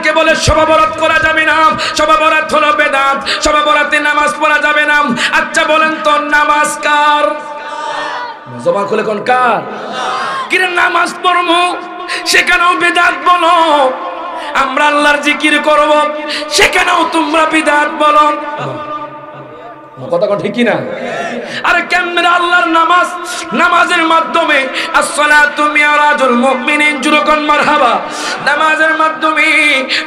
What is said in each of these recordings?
অনেকে বলে শবে বরাত করা যাবে না, শবে বরাত হলো বেদাত, শবে বরাতে নামাজ পড়া যাবে না। আচ্ছা বলেন তো নামাজ কার? জবান খুলে কোন কার? কিরে নামাজ পড়বো সেখানেও বেদাত বলো, আমরা আল্লাহর জিকির করব সেখানেও তোমরা বিদআত বলো। কথা কোন ঠিক কি না? আরে কেমনে আল্লাহর নামাজ, নামাজের মাধ্যমে আসসালাতু মিরাজুল মুমিনিন, জুরকান মারহাবা, নামাজের মাধ্যমে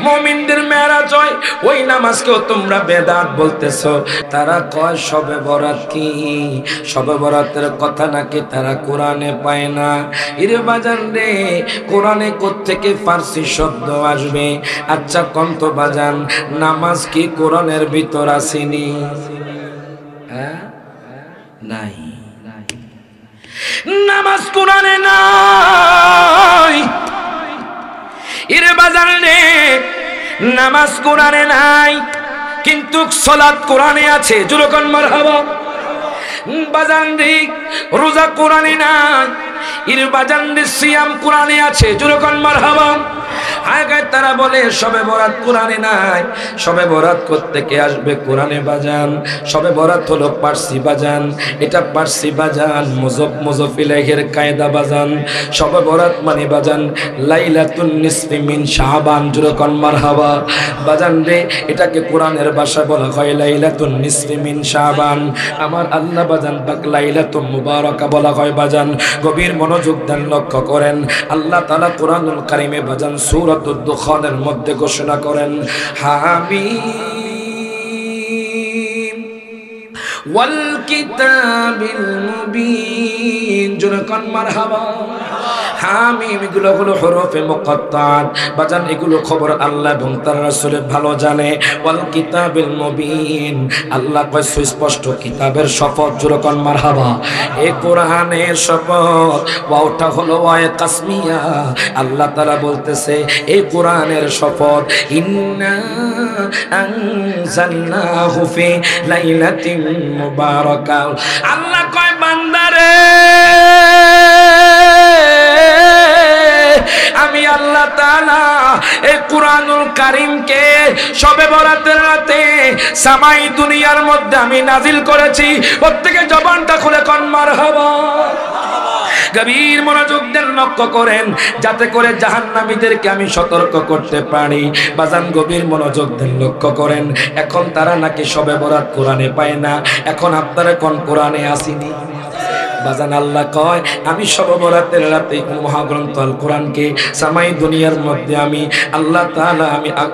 মুমিনদের মেরাজ হয়, ওই নামাজকেও তোমরা বেদাত বলতেছো। তারা কয় শবে বরাত কি? শবে বরাতের কথা নাকি তারা কোরআনে পায় না। ইরে বাজান রে, কোরআনে কোত্থেকে ফার্সি শব্দ আসবে? আচ্ছা কন্ত বাজান, নামাজ কি কোরআনের ভিতর আসেনি? নাই, নামাজ কোরআনে নাই। ইরে বাজান রে, নামাজ কোরআনে নাই, কিন্তু সালাত কোরআনে আছে। জুরকান মারহাবা। বাজান রে, রোজা কোরআনে নাই, ইরে বাজান রে, সিয়াম কোরআনে আছে। জুরকান মারহাবা। আগে তারা বলে শবে বরাত কোরআনে নাই। শবে বরাত কোত্থেকে আসবে কোরআনে বাজান? শবে বরাত হলো পার্সি বাজান, এটা পার্সি বাজান, মুজফিলের কায়দা বাজান। শবে বরাত মানে বাজান লাইলাতুন নিসফি মিন শাবান। জুরকান মারহাবা। বাজান রে, এটাকে কোরআনের ভাষা বলা হয় লাইলাতুন নিসফি মিন শাবান। আমার আল্লাহ বাজান পাক লাইলাতুল মুবারাকা বলা হয় বাজান। গভীর মনোযোগ দেন, লক্ষ্য করেন। আল্লাহ তাআলা কোরআনুল কারীমে বাজান সূরাতুদ দুখানের মধ্যে ঘোষণা করেন, হামিম ওয়াল কিতাবিল মুবিন। জুরকান মারহাবা। হামিম এগুলো হলো হরফে মুকাত্তাত বাজান, এগুলো খবর আল্লাহ এবং তার রাসূল ভালো জানে। ওয়াল কিতাবিল মুবিন, আল্লাহ কয় সুস্পষ্ট কিতাবের শপথ। জুরকান মারহাবা। এই কোরআনের শপথ, ওয়াওটা হলো ওয়ায়ে কাসমিয়া। আল্লাহ তাআলা বলতেছে এই কোরআনের শপথ, ইন্না আনজালনাহু ফি লাইলাতিন মুবারাকা। আল্লাহ কয় বান্দারে, আমি আল্লাহ তাআলা এই কুরআনুল কারীমকে শবে বরাতের রাতে সামাই দুনিয়ার মধ্যে আমি নাজিল করেছি। প্রত্যেকে জবানটা খুলে কোন মারহাবা। গভীর মনোযোগ দেন, লক্ষ্য করেন, যাতে করে জাহান্নামীদেরকে আমি সতর্ক করতে পারি। বাজান গভীর মনোযোগ দেন, লক্ষ্য করেন। এখন তারা নাকি শবে বরাত কোরআনে পায় না, এখন আপনারা কোন কোরআনে আসেনি? বাজান আল্লাহ কয় আমি শবে বরাতের রাতে মহাগ্রন্থ আল কোরআনকে সামাই দুনিয়ার মধ্যে আমি আল্লাহ তাআলা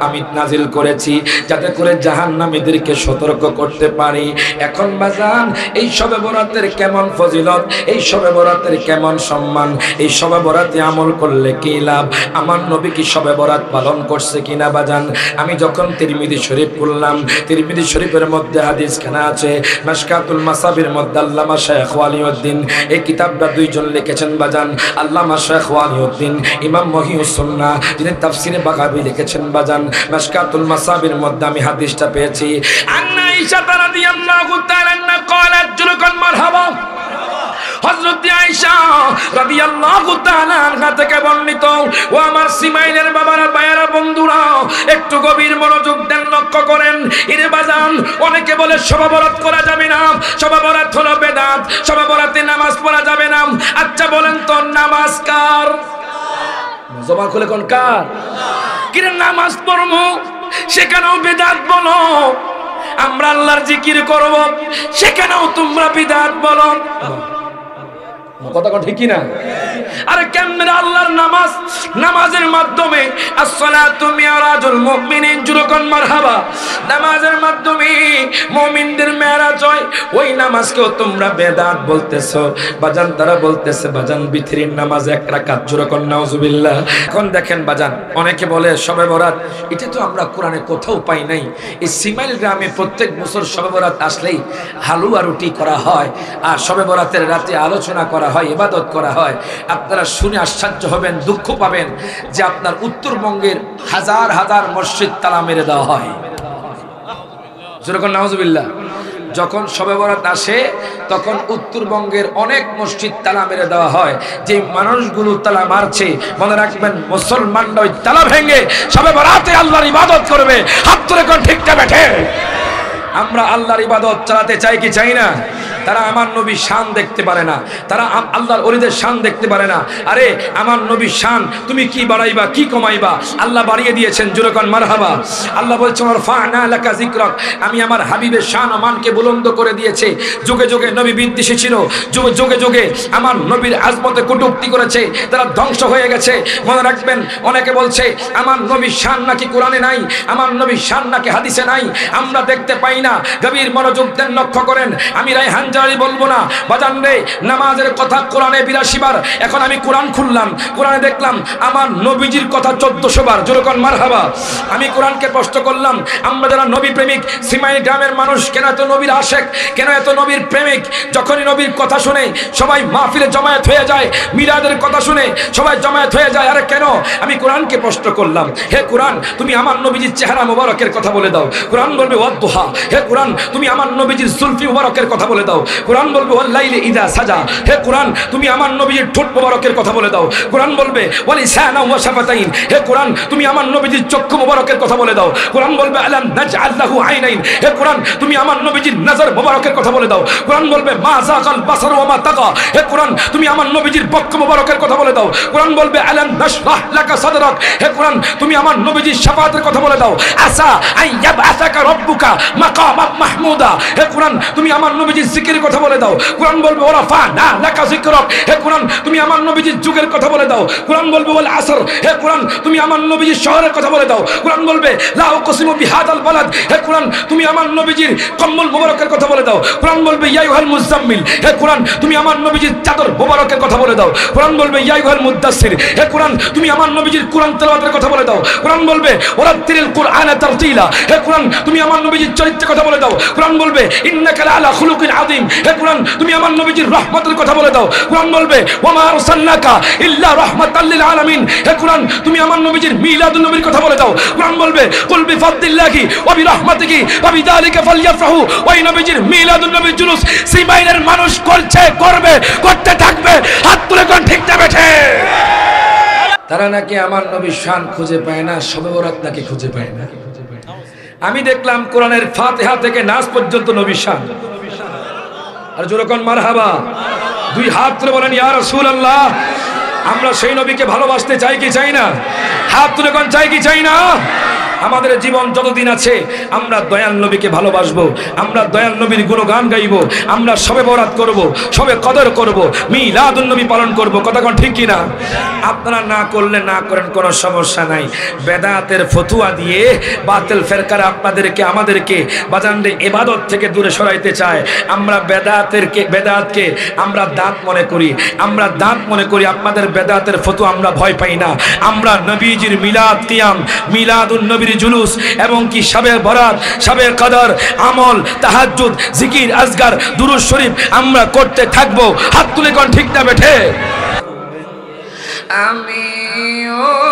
আমি নাজিল করেছি, যাতে করে জাহান্নামীদেরকে সতর্ক করতে পারি। এখন বাজান এই শবে বরাতের কেমন ফজিলত, এই শবে বরাতের কেমন সম্মান, এই শবে বরাতে আমল করলে কি লাভ? আমার নবী কি শবে বরাত পালন করছে কিনা বাজান? আমি যখন তিরমিজি শরীফ পড়লাম, তিরমিজি শরীফের মধ্যে হাদিস খানা আছে, মাশকাতুল মাসাবির মধ্যে আল্লামা শাইখ ওয়ালিউদ্দিন, এই কিতাবটা দুইজন লিখেছেন বাজান, আল্লামা শাইখ ওয়ালিউদ্দিন, ইমাম মহিউস সুন্নাহ যিনি তাফসীরে বাগাবী লিখেছেন বাজান। মাশকাতুল মাসাবির মধ্যে আমি হাদিসটা পেয়েছি, আন্না আয়েশা রাদিয়াল্লাহু তাআলা আনহা ক্বালাত, জুরকান মারহাবা। হযরত আয়েশা রাদিয়াল্লাহু তাআলা আনহা থেকে বর্ণিত। ও আমার সিমাইলের বাবারা, ভাইয়েরা, বন্ধুরা, একটু গভীর মনোযোগ দেন, লক্ষ্য করেন। ইরে বাজান, অনেকে বলে শবে বরাত করা যাবে না, শবে বরাত হলো বেদাত, শবে বরাতে নামাজ পড়া যাবে না। আচ্ছা বলেন তো নামাজ কার? জবান খুলে কোন কার? কিরে নামাজ পড়বো সেখানেও বেদাত বলো, আমরা আল্লাহর জিকির করব সেখানেও তোমরা বিদআত বলো। কথা ঠিক কি না? আরে কেমনে আল্লাহর নামাজ, নামাজের মাধ্যমে আসসালাতু মিরাজুল মুমিনিন, জুরকান মারহাবা, নামাজের মাধ্যমে মুমিনদের মেরাজ হয়, ওই নামাজকেও তোমরা বেদাত বলতেছো। বাজান তারা বলতেছে বাজান বিথরির নামাজ এক রাকাত। জুরকান নাউজুবিল্লাহ। এখন দেখেন বাজান, অনেকে বলে শবে বরাত, এটা তো আমরা কোরআনে কোথাও পাই নাই। এই সিমাইল গ্রামে প্রত্যেক বছর শবে বরাত আসলেই হালুয়া রুটি করা হয়, আর শবে বরাতের রাতে আলোচনা করা হয়, ইবাদত করা হয়। আপনারা শুনে আশ্চর্য হবেন, দুঃখ পাবেন যে আপনার উত্তরবঙ্গের হাজার হাজার মসজিদ তালা মেরে দেওয়া হয়। যেরকম নাউজুবিল্লাহ। যখন শবে বরাত আসে তখন উত্তরবঙ্গের অনেক মসজিদ তালা মেরে দেওয়া হয়। যে মানুষগুলো তালা মারছে, মনে রাখবেন মুসলমানরা ওই তালা ভেঙে শবে বরাতে আল্লাহর ইবাদত করবে। হাত তুলে কোন ঠিকটা বেঠে? আমরা আল্লাহর ইবাদত চালাতে চাই কি চাই না? তারা আমার নবীর শান দেখতে পারে না, তারা আল্লাহর ওলিদের শান দেখতে পারে না। আরে আমার নবীর শান তুমি কি বাড়াইবা কি কমাইবা? আল্লাহ বাড়িয়ে দিয়েছেন, জোরে কোন মারহাবা। আল্লাহ বলছেন রফা'না লাকা যিকরাক, আমি আমার হাবিবের শান ও মানকে বুলন্দ করে দিয়েছে। যুগে যুগে নবী বিদ্বেষী ছিল, যুগে যুগে আমার নবীর আজমতে কটূক্তি করেছে, তারা ধ্বংস হয়ে গেছে। মনে রাখবেন অনেকে বলছে আমার নবীর শান নাকি কোরআনে নাই, আমার নবীর শান নাকি হাদিসে নাই, আমরা দেখতে পাই না। গভীর মনোযোগ দেন, লক্ষ্য করেন। আমি রায়হান জারি বলবো না বাজান রে, নামাজের কথা কোরআনে 82 বার। এখন আমি কোরআন খুললাম, কোরআনে দেখলাম আমার নবীজির কথা 1400 বার। জোরে কোন মারহাবা। আমি কোরআনকে প্রশ্ন করলাম, আমরা যারা নবী প্রেমিক সিমাই গ্রামের মানুষ কেন এত নবীর আশেক, কেন এত নবীর প্রেমিক? যখনই নবীর কথা শুনে সবাই মাহফিলে জমায়েত হয়ে যায়, মিলাদের কথা শুনে সবাই জমায়েত হয়ে যায়। আরে কেন? আমি কোরআনকে প্রশ্ন করলাম, হে কোরআন তুমি আমার নবীজির চেহারা মোবারকের কথা বলে দাও। কোরআন বলবে ওয়াদ্দুহা। হে কোরআন তুমি আমার নবীজির জুলফি মোবারকের কথা বলে দাও। কোরআন বলবে ওয়াল লাইলি ইযা সাজা। হে কোরআন তুমি আমার নবীজির ঠোঁট মোবারকের কথা বলে দাও। কোরআন বলবে ওয়া লিসানা ওয়া শাফাতাইন। হে কোরআন তুমি আমার নবীজির চক্ষু মোবারকের কথা বলে দাও। কোরআন বলবে আলাম নাজআল লাহু আইনাইন। হে কোরআন তুমি আমার নবীজির নজর মোবারকের কথা বলে দাও। কোরআন বলবে মা যাকাল বাসার ওয়া মা তাকা। হে কোরআন তুমি আমার নবীজির বক্ষ মোবারকের কথা বলে দাও। কোরআন বলবে আলাম নাশরাহ লাকা সাদরাক। হে কোরআন তুমি আমার নবীজির শাফাআতের কথা বলে দাও। আসা আইয়াবআসাকা রাব্বুকা মাকামাম মাহমুদা। হে কোরআন তুমি আমার নবীজির জিকিরের কথা বলে দাও। কোরআন বলবে ওয়ারাফা'না লাকা যিকরাক। হে কোরআন তুমি আমার নবীজির যুগের কথা বলে দাও। কোরআন বলবে ওয়াল আসর। হে কোরআন তুমি আমার নবীজির শহরের কথা বলে দাও। কোরআন বলবে লা উকসিমু বিহাদাল বালাদ। হে কোরআন তুমি আমার নবীজির কম্বল মোবারকের কথা বলে দাও। কোরআন বলবে ইয়া আইয়ুহাল মুজাম্মিল। হে কোরআন তুমি আমার নবীজির চাদর মোবারকের কথা বলে দাও। কোরআন বলবে ইয়া আইয়ুহাল মুদ্দাসসির। হে কোরআন তুমি আমার নবীজির কোরআন তেলাওয়াতের কথা বলে দাও। কোরআন বলবে ওয়ারাত্তিলিল কুরআনা তারতিলা। হে কোরআন তুমি আমার নবীজির চরিত্রের কথা বলে দাও। কোরআন বলবে ইন্নাকা লাআলা খুলুকিন আযীম। হে কোরআন তুমি আমার নবীজির রহমতের কথা বলে দাও। কোরআন বলবে ওয়ামা আরসালনাকা ইল্লা রাহমাতাল লিল আলামিন। হে কোরআন তুমি আমার নবীজির মিলাদুন নবীর কথা বলে দাও। কোরআন বলবে কুল বিফাদলিল্লাহি ওয়া বিরহমাতিহি ওয়া বিযালিকা ফালইফরাহু। ওই নবীজির মিলাদুন নবীর জুলুস সিমাইনের মানুষ করছে, করবে, করতে থাকবে। হাত তুলে কোন ঠিক না বেঠে? তারা নাকি আমার নবীর শান খুঁজে পায় না, শবে বরাত নাকি খুঁজে পায় না। আমি দেখলাম কোরআনের ফাতিহা থেকে নাস পর্যন্ত নবীর শান। আর জোরে কোন মারহাবা। দুই হাত তুলে বলেন ইয়া রাসূলুল্লাহ। আমরা সেই নবীকে ভালোবাসতে চাই কি চাই না? হাত তুলে কোন চাই কি চাই না? আমাদের জীবন যতদিন আছে আমরা দয়াল নবীকে ভালোবাসবো, আমরা দয়াল নবীর গুণগান গাইবো, আমরা শবে বরাত করব, শবে কদর করব, মিলাদুন নবী পালন করব। কথা কোন ঠিক কি না? আপনারা না করলে না করেন, কোনো সমস্যা নাই। বেদাতের ফতুয়া দিয়ে বাতিল ফেরকারা আপনাদেরকে আমাদেরকে বাজানরে ইবাদত থেকে দূরে সরাইতে চায়। আমরা বেদাতকে আমরা দাঁত মনে করি, আমরা দাঁত মনে করি। আপনাদের বেদাতের ফতুয়া আমরা ভয় পাই না। আমরা নবীজির মিলাদ কিয়াম, মিলাদুন নবীর জুলুস এবং কি শবে বরাত, শবে কদর, আমল, তাহাজ্জুদ, জিকির, আজগার, দুরূদ শরীফ আমরা করতে থাকবো। হাত তুলে কোন ঠিক না বেঠে? আমি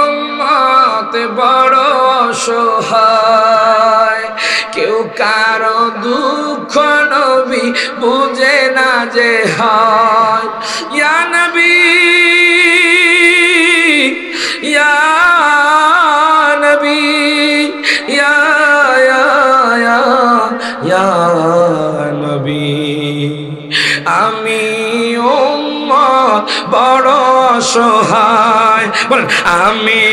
উম্মত বড় অসহায়, কেউ কারো দুঃখ নবী বুঝে না যে হয়। ইয়া নবী ইয়া নবী ইয়া নবী। আমি উম্মত বড় অসহায়, বলেন আমি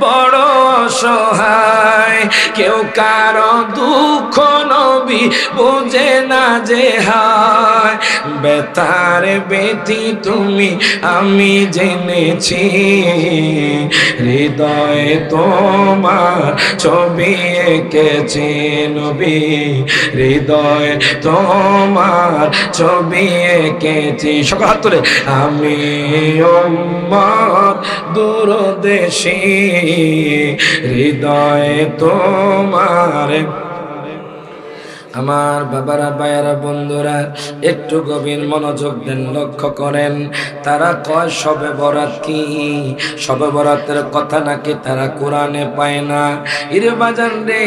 বড় অসহায়, কেউ কারো দুঃখ নবী বুঝে না যে হয়। বেতার বেতি তুমি আমি জেনেছি, হৃদয়ে তোমার ছবি এঁকেছি নবী, হৃদয়ে তোমার ছবি এঁকেছি। সকল হাত তুলে আমি উম্মত দূরদেশী, হৃদয়ে তোমার আমার বাবারা ভাইয়ারা বন্ধুরা একটু গভীর মনোযোগ দেন, লক্ষ্য করেন। তারা কয় শবে বরাত কি? শবে বরাতের কথা নাকি তারা কোরআনে পায় না। ইরে বাজান রে,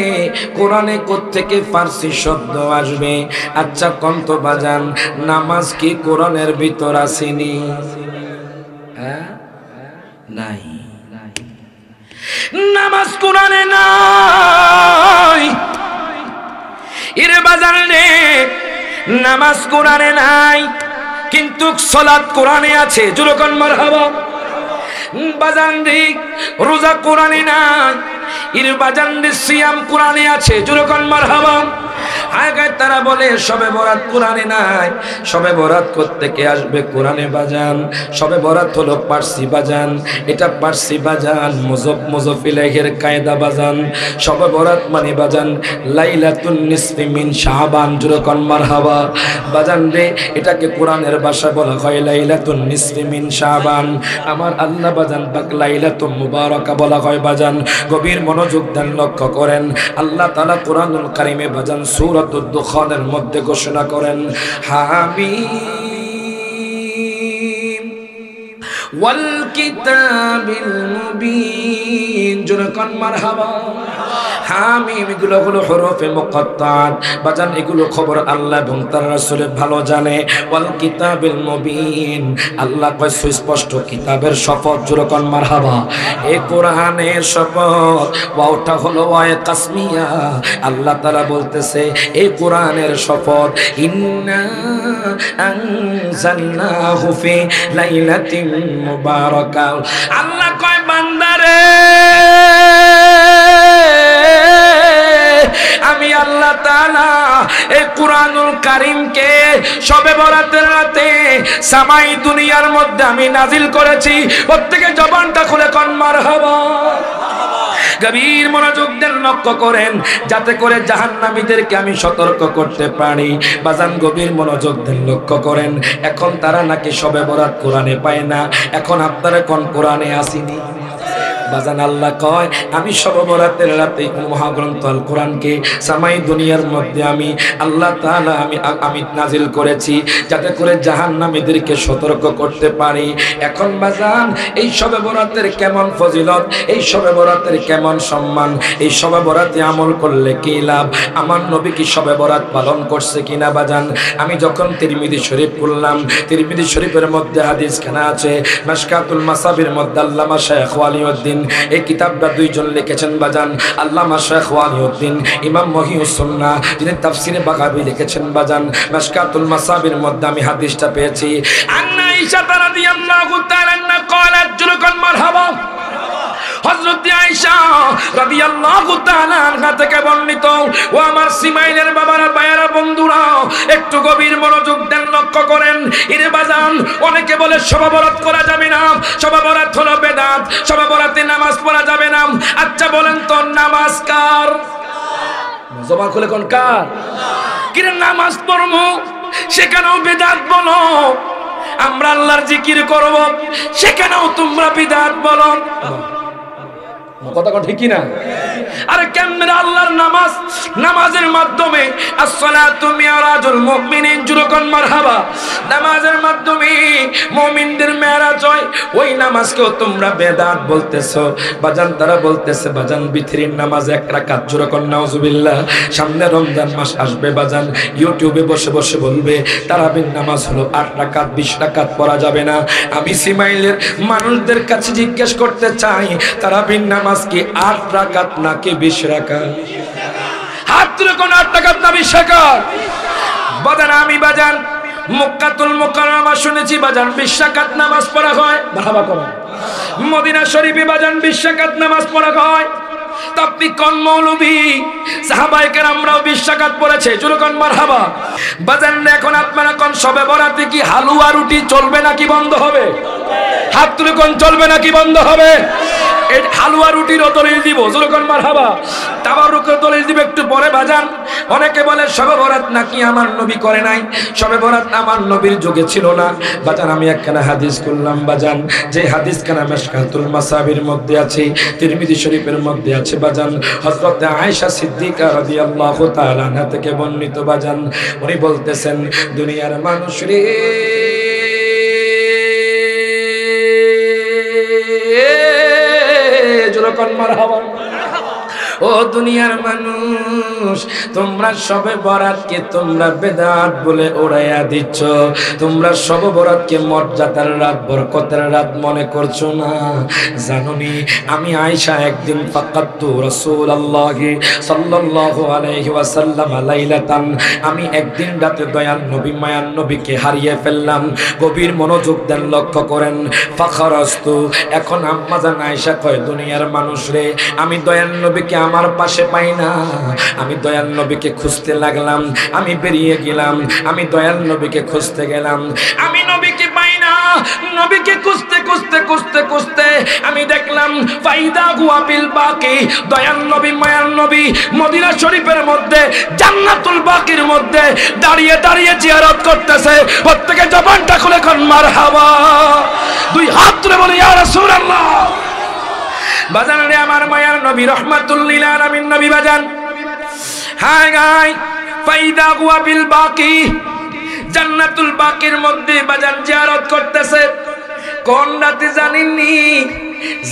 কোরআনে কোত্থেকে ফার্সি শব্দ আসবে? আচ্ছা কন্ত বাজান, নামাজ কি কোরআনের ভিতর আসেনি? নাই, নামাজ কোরআনে নাই। ইরে বাজান রে, নামাজ কোরআনে নাই, কিন্তু সালাত কোরআনে আছে। জোরে কোন মারহাবা। বাজান রে, রোজা কোরআনে নাই, ইরে বাজান রে, সিয়াম কোরআনে আছে। জোরে কোন মারহাবা। আগে তারা বলে শবে বরাত কোরআনে নাই। শবে বরাত কোত্থেকে আসবে কোরআনে বাজান? শবে বরাত হলো পার্সি বাজান, এটা পার্সি বাজান, মুজফিলের কায়দা বাজান। শবে বরাত মানে বাজান লাইলাতুন নিসফি মিন শাবান। জোরে কোন মারহাবা। বাজান রে, এটাকে কোরআনের ভাষা বলা হয় লাইলাতুন নিসফি মিন শাবান। আমার আল্লাহ বাজান পাক লাইলাতুল মুবারাকা বলা হয় বাজান। গভীর মনোযোগ দেন, লক্ষ্য করেন। আল্লাহ তাআলা কোরআনুল কারীমে বাজান সূরাতুদ দুখানের মধ্যে ঘোষণা করেন, হামিম ওয়াল কিতাবিল মুবিন। জোরে কোন মারহাবা। হামিম এগুলো হলো হরফে মুকাত্তাত বাজান, এগুলো খবর আল্লাহ এবং তার রাসূল ভালো জানে। ওয়াল কিতাবিল মুবিন, আল্লাহ কয় সুস্পষ্ট কিতাবের শপথ। জোরে কোন মারহাবা। এই কোরআনের শপথ, ওয়াওটা হলো ওয়ায়ে কাসমিয়া। আল্লাহ তাআলা বলতেছে এই কোরআনের শপথ, ইন্না আনজালনাহু ফি লাইলাতিন মুবারাকা। আল্লাহ কয় বান্দারে, আমি আল্লাহ তাআলা এই কুরআনুল কারীমকে শবে বরাতের রাতে সামাই দুনিয়ার মধ্যে আমি নাজিল করেছি। প্রত্যেকে জবানটা খুলে কোন মারহাবা। গভীর মনোযোগ দেন, লক্ষ্য করেন, যাতে করে জাহান্নামীদেরকে আমি সতর্ক করতে পারি। বাজান গভীর মনোযোগ দেন, লক্ষ্য করেন। এখন তারা নাকি শবে বরাত কোরআনে পায় না, এখন আপনারা কোন কোরআনে আসেনি? বাজান আল্লাহ কয় আমি শবে বরাতের রাতে মহাগ্রন্থ আল কোরআনকে সামাই দুনিয়ার মধ্যে আমি আল্লাহ তাআলা আমি নাজিল করেছি, যাতে করে জাহান্নামীদেরকে সতর্ক করতে পারি। এখন বাজান এই শবে বরাতের কেমন ফজিলত, এই শবে বরাতের কেমন সম্মান, এই শবে বরাতে আমল করলে কি লাভ? আমার নবী কি শবে বরাত পালন করছে কিনা বাজান? আমি যখন তিরমিজি শরীফ করলাম, তিরমিজি শরীফের মধ্যে হাদিস খানা আছে, মিশকাতুল মাসাবির মধ্যে আল্লামা শাইখ ওয়ালিউদ্দিন, এই কিতাবটা দুইজন লিখেছেন বাজান, আল্লামা শাইখ ওয়ালিউদ্দিন, ইমাম মহিউস সুন্নাহ যিনি তাফসীরে বাগাবী লিখেছেন বাজান। মিশকাতুল মাসাবির মধ্যে আমি হাদিসটা পেয়েছি, আন্না আয়েশা রাদিয়াল্লাহু তাআলা আনহা ক্বালাত। জোরে কোন মারহাবা। হযরত আয়েশা রাদিয়াল্লাহু তাআলা আনহা থেকে বর্ণিত। ও আমার সিমাইলের বাবারা ভাইয়ারা বন্ধুরা, একটু গভীর মনোযোগ দেন, লক্ষ্য করেন। ইরে বাজান, অনেকে বলে শবে বরাত করা যাবে না, শবে বরাত হলো বেদাত, শবে বরাতে নামাজ পড়া যাবে না। আচ্ছা বলেন তো নামাজ কার? জবান খুলে কোন কার? কিরে নামাজ পড়বো, সেখানেও বেদাত বলো। আমরা আল্লাহর জিকির করব, সেখানেও তোমরা বিদআত বলো। কথা কোন ঠিক না? আরে কেমনে আল্লাহর নামাজ, নামাজের মাধ্যমে আসসালাতু মিরাজুল মুমিনিন। জোরে কোন মারহাবা। নামাজের মাধ্যমে মুমিনদের মেরাজ হয়, ওই নামাজকেও তোমরা বেদাত বলতেছো বাজান। তারা বলতেছে বাজান বিথরির নামাজ এক রাকাত। জোরে কোন নাউজুবিল্লাহ। সামনে রমজান মাস আসবে বাজান, ইউটিউবে বসে বসে বলবে তারাবির নামাজ হলো 8 রাকাত, 20 রাকাত পড়া যাবে না। আমি সিমাইলের মানুষদের কাছে জিজ্ঞেস করতে চাই, তারাবির নামাজ কি 8 রাকাত নাকি 20 রাকাত? হাত তুলে কোন 8 রাকাত না 20 রাকাত? বাজান আমি বাজান মক্কাতুল মুকাররমা শুনেছি বাজান 20 রাকাত নামাজ পড়া হয়। মারহাবা করুন। মদিনা শরীফে বাজান 20 রাকাত নামাজ পড়া হয়। আপনি কোন মৌলবী? সাহাবায়ে কেরামরাও 20 রাকাত পড়েছে। জোরে কোন মারহাবা। বাজান এখন আপনারা কোন শবে বরাতে কি হালুয়া রুটি চলবে নাকি বন্ধ হবে? হাত তুলে কোন চলবে নাকি বন্ধ হবে? এই হালুয়া রুটির দলিল দিব। জোরে কোন মারহাবা। তাবারুকের দলিল দিব একটু পরে বাজান। অনেকে বলে শবে বরাত নাকি আমার নবী করে নাই, শবে বরাত আমার নবীর যুগে ছিল না। বাজান আমি একখানা হাদিস করলাম বাজান, যে হাদিস খানা মিশকাতুল মাসাবির মধ্যে আছে, তিরমিজি শরীফের মধ্যে আছে বাজান। হযরত আয়েশা সিদ্দিকা রাদিয়াল্লাহু তাআলা আনহা থেকে বর্ণিত বাজান, উনি বলতেছেন দুনিয়ার মানুষ রে, জোরকন মারহাবা। ও দুনিয়ার মানুষ, তোমরা শবে বরাতকে তোমরা বেদাত বলে উড়াইয়া দিচ্ছ, তোমরা শবে বরাতকে মর্যাদার রাত, বরকতের রাত মনে করছো না। জানোনি আমি আয়েশা একদিন ফাকাতু রাসূলুল্লাহ সাল্লাল্লাহু আলাইহি ওয়াসাল্লাম লাইলাতান, আমি একদিন রাতে দয়াল নবী মায়ার নবীকে হারিয়ে ফেললাম। গভীর মনোযোগ দেন, লক্ষ্য করেন। ফাখারাস্তু, এখন আম্মা জান আয়েশা কয় দুনিয়ার মানুষ রে, আমি দয়াল নবীকে আমার পাশে পাই না, আমি দয়াল নবীকে খুঁজতে লাগলাম, আমি বেরিয়ে গেলাম, আমি দয়াল নবীকে খুঁজতে গেলাম, আমি নবীকে পাই না। নবীকে খুঁজতে খুঁজতে খুঁজতে খুঁজতে আমি দেখলাম ফাইদা হুয়া বিল বাকি, দয়াল নবী মায়ার নবী মদিনা শরীফের মধ্যে জান্নাতুল বাকির মধ্যে দাঁড়িয়ে দাঁড়িয়ে জিয়ারত করতেছে। প্রত্যেকে জবানটা খুলে কোন মারহাবা, দুই হাত তুলে বলে ইয়া রাসূলুল্লাহ। বাজান রে আমার মায়ার নবী রহমাতুল লিল আলামিন নবী বাজান, হায় গায় ফাইদা হুয়া বিল বাকি, জান্নাতুল বাকির মধ্যে বাজান জিয়ারত করতেছে। কোন রাতে জানেননি?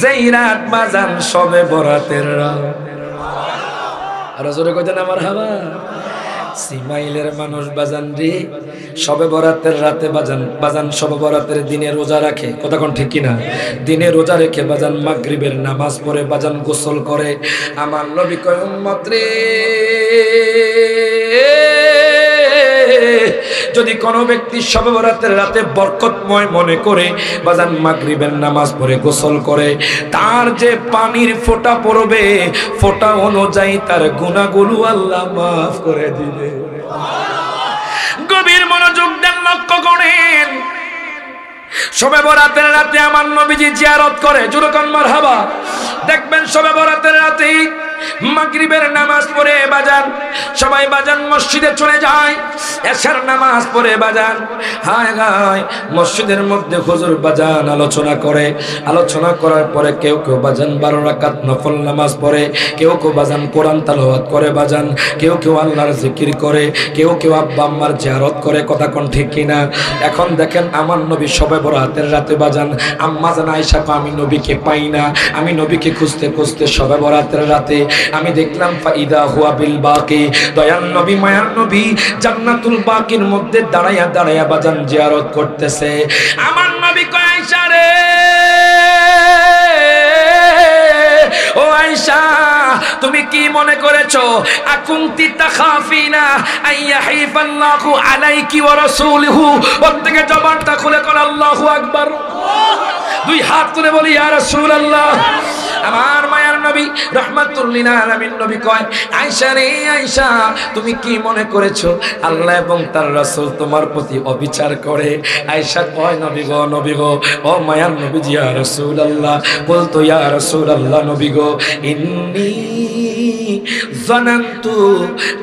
যেই রাত বাজান শবে বরাতের রাত। আর জোরে কইতেন আমার হাওয়া। সিমাইলের মানুষ বাজান রে, শবে বরাতের রাতে বাজান শবে বরাতের দিনে রোজা রাখে, কথা কোন ঠিক কিনা? দিনে রোজা রেখে বাজান মাগরিবের নামাজ পড়ে বাজান গোসল করে। আমার নবী কয় উম্মত রে, যদি কোনো ব্যক্তি শবে বরাতের রাতে বরকতময় মনে করে বাজান মাগরিবের নামাজ পড়ে গোসল করে, তার যে পানির ফোঁটা পড়বে, ফোঁটা অনুযায়ী তার গুনাহগুলো আল্লাহ মাফ করে দিবে। গভীর মনোযোগ দেন, লক্ষ্য করেন। শবে বরাতের রাতে আমার নবীজি জিয়ারত করে, জোরকন মারহাবা। দেখবেন শবে বরাতের রাতে মাগরিবের নামাজ পড়ে বাজান সবাই বাজান মসজিদে চলে যায়, এশার নামাজ পড়ে বাজান হায় হায় মসজিদের মধ্যে হুজুর বাজান আলোচনা করে। আলোচনা করার পরে কেউ কেউ বাজান 12 রাকাত নফল নামাজ পড়ে, কেউ কেউ বাজান কোরআন তেলাওয়াত করে বাজান, কেউ কেউ আল্লাহর জিকির করে, কেউ কেউ আব্বা আম্মার জিয়ারত করে, কথা কোন ঠিক কিনা? এখন দেখেন আমার নবী শবে বরাতের রাতে বাজান আম্মা জান আয়েশা আমি নবীকে পাই না, আমি নবীকে খুঁজতে খুঁজতে শবে বরাতের রাতে আমি দেখলাম ফাইদা হুয়া বিল বাকি, দয়াল নবী মায়ার নবী জান্নাতুল বাকির মধ্যে দাঁড়ায়া দাঁড়ায়া বাজান জিয়ারত করতেছে। আমার নবী কয় আয়েশা রে, ও আয়েশা তুমি কি মনে করেছো আকুনতি তাখাফিনা আইয়াহিফাল্লাহু আলাইকি ওয়া রাসূলুহু? প্রত্যেকে জবানটা খুলে কোন আল্লাহু আকবার, দুই হাত তুলে বলি ইয়া রাসূলুল্লাহ। আমার মায়ার নবী রাহমাতুল লিল আলামিন নবী কয় আয়েশা রে আয়েশা তুমি কি মনে করেছো আল্লাহ এবং তার রাসূল তোমার প্রতি অবিচার করে? আয়েশা কয় নবী গো ও মায়ার নবীজি ইয়া রাসূলুল্লাহ, বলতো ইয়া রাসূলুল্লাহ নবী গো ইন্নী জানান্তু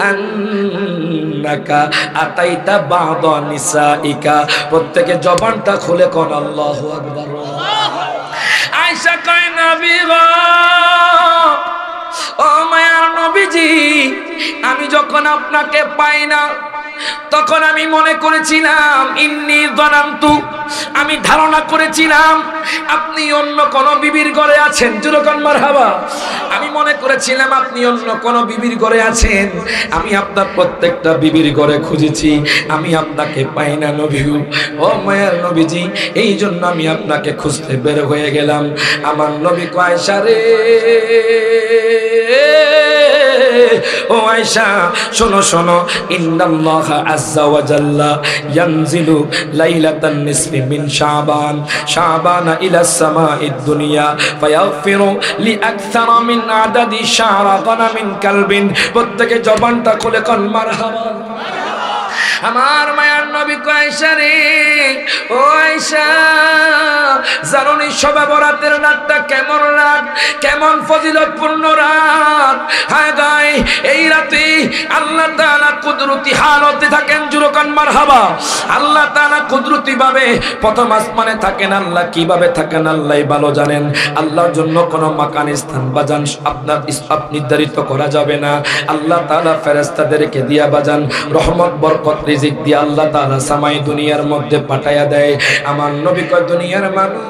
আন্নাকা আতাইতা বা'দা নিসাইকা। প্রত্যেকে জবানটা খুলে কোন আল্লাহু আকবার। আয়েশা কয় নবী গো ও মায়ার নবীজি আমি যখন আপনাকে পাই না তখন আমি মনে করেছিলাম ইন্নী যানান্তু, আমি ধারণা করেছিলাম আপনি অন্য কোন বিবির ঘরে আছেন, যেরকম মারহাবা। আমি মনে করেছিলাম আপনি অন্য কোন বিবির ঘরে আছেন, আমি আপনার প্রত্যেকটা বিবির ঘরে খুঁজেছি, আমি আপনাকে পাই না নবী ও মায়ার নবীজি, এই জন্য আমি আপনাকে খুঁজতে বের হয়ে গেলাম। আমার নবী কয় আয়েশা রে ও আয়েশা শোনো শোনো, ইন্নাল্লাহা আযজা ওয়া জাল্লা ইয়ানজিলু লাইলাতান নিসফি মিন শাবান ইলা সামাঈদ দুনিয়া ফায়াগফিরু লিআকসারা মিন আদাদি শারা গানামিন কালবিন। প্রত্যেকে জবানটা খুলে কোন মারহাবা। আমার মায়ার নবী আয়েশা রে, ও আয়েশা জানুনি শবে বরাতের রাতটা কেমন রাত, কেমন ফজিলতপূর্ণ রাত। হায় গায় এই রাতে আল্লাহ তাআলা কুদরতি হালতে থাকেন, জুরকান মারহাবা। আল্লাহ তাআলা কুদরতি ভাবে প্রথম আসমানে থাকেন। আল্লাহ কিভাবে থাকেন আল্লাহই ভালো জানেন। আল্লাহর জন্য কোনো মাকান স্থান বাজান আপনার নির্ধারিত করা যাবে না। আল্লাহ তাআলা ফেরেশতাদেরকে দিয়া বাজান রহমত বরকত রিজিক দিয়ে আল্লাহ তাআলা সামাই দুনিয়ার মধ্যে পাঠায়া দেয়। আমার নবী কয় দুনিয়ার মানুষ